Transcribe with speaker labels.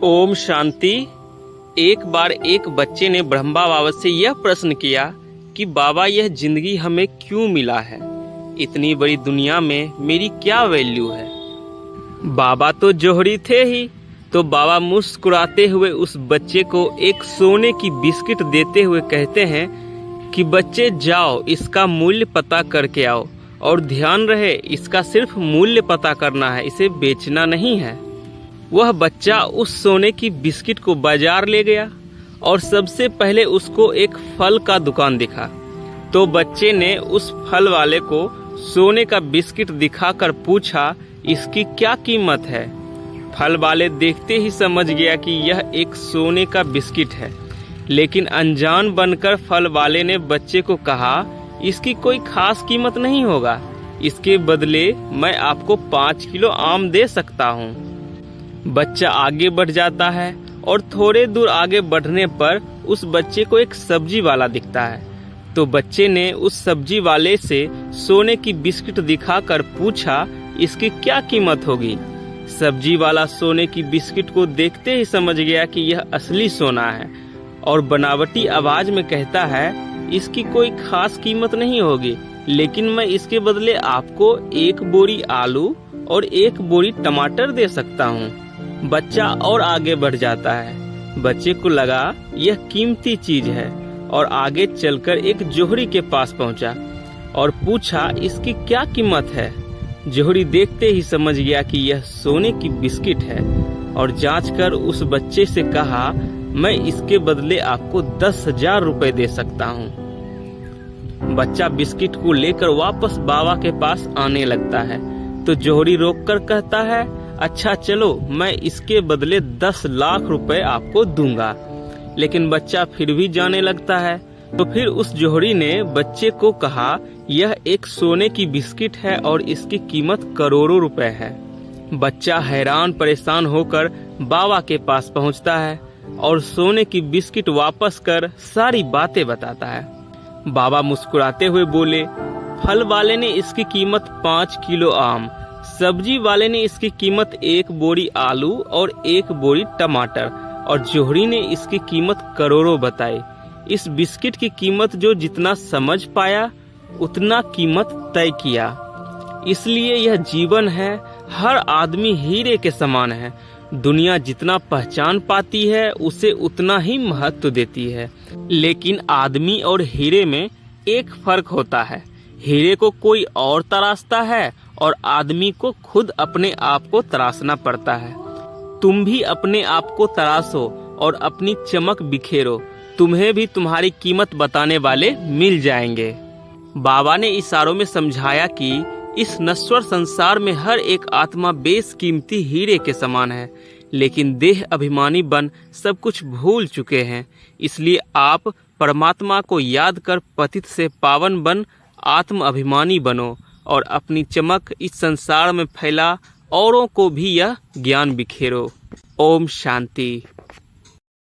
Speaker 1: ओम शांति। एक बार एक बच्चे ने ब्रह्मा बाबा से यह प्रश्न किया कि बाबा, यह जिंदगी हमें क्यों मिला है? इतनी बड़ी दुनिया में मेरी क्या वैल्यू है? बाबा तो जौहरी थे ही। तो बाबा मुस्कुराते हुए उस बच्चे को एक सोने की बिस्किट देते हुए कहते हैं कि बच्चे जाओ, इसका मूल्य पता करके आओ, और ध्यान रहे इसका सिर्फ मूल्य पता करना है, इसे बेचना नहीं है। वह बच्चा उस सोने की बिस्किट को बाजार ले गया और सबसे पहले उसको एक फल का दुकान दिखा। तो बच्चे ने उस फल वाले को सोने का बिस्किट दिखाकर पूछा, इसकी क्या कीमत है? फल वाले देखते ही समझ गया कि यह एक सोने का बिस्किट है, लेकिन अनजान बनकर फल वाले ने बच्चे को कहा, इसकी कोई खास कीमत नहीं होगा, इसके बदले मैं आपको 5 किलो आम दे सकता हूँ। बच्चा आगे बढ़ जाता है और थोड़े दूर आगे बढ़ने पर उस बच्चे को एक सब्जी वाला दिखता है। तो बच्चे ने उस सब्जी वाले से सोने की बिस्किट दिखाकर पूछा, इसकी क्या कीमत होगी? सब्जी वाला सोने की बिस्किट को देखते ही समझ गया कि यह असली सोना है और बनावटी आवाज में कहता है, इसकी कोई खास कीमत नहीं होगी, लेकिन मैं इसके बदले आपको 1 बोरी आलू और 1 बोरी टमाटर दे सकता हूँ। बच्चा और आगे बढ़ जाता है। बच्चे को लगा यह कीमती चीज है और आगे चलकर एक जौहरी के पास पहुंचा और पूछा, इसकी क्या कीमत है? जौहरी देखते ही समझ गया कि यह सोने की बिस्किट है और जांचकर उस बच्चे से कहा, मैं इसके बदले आपको 10,000 रुपए दे सकता हूँ। बच्चा बिस्किट को लेकर वापस बाबा के पास आने लगता है। तो जौहरी रोककर कहता है, अच्छा चलो, मैं इसके बदले 10 लाख रुपए आपको दूंगा। लेकिन बच्चा फिर भी जाने लगता है। तो फिर उस जौहरी ने बच्चे को कहा, यह एक सोने की बिस्किट है और इसकी कीमत करोड़ों रुपए है। बच्चा हैरान परेशान होकर बाबा के पास पहुंचता है और सोने की बिस्किट वापस कर सारी बातें बताता है। बाबा मुस्कुराते हुए बोले, फल वाले ने इसकी कीमत 5 किलो आम, सब्जी वाले ने इसकी कीमत 1 बोरी आलू और 1 बोरी टमाटर, और जौहरी ने इसकी कीमत करोड़ों बताई। इस बिस्किट की कीमत जो जितना समझ पाया उतना कीमत तय किया। इसलिए यह जीवन है, हर आदमी हीरे के समान है। दुनिया जितना पहचान पाती है उसे उतना ही महत्व देती है, लेकिन आदमी और हीरे में एक फर्क होता है। हीरे को कोई और तराशता है और आदमी को खुद अपने आप को तराशना पड़ता है। तुम भी अपने आप को तराशो और अपनी चमक बिखेरो, तुम्हें भी तुम्हारी कीमत बताने वाले मिल जाएंगे। बाबा ने इशारों में समझाया कि इस नश्वर संसार में हर एक आत्मा बेशकीमती हीरे के समान है, लेकिन देह अभिमानी बन सब कुछ भूल चुके हैं। इसलिए आप परमात्मा को याद कर पतित से पावन बन आत्म अभिमानी बनो और अपनी चमक इस संसार में फैला, औरों को भी यह ज्ञान बिखेरो। ओम शांति।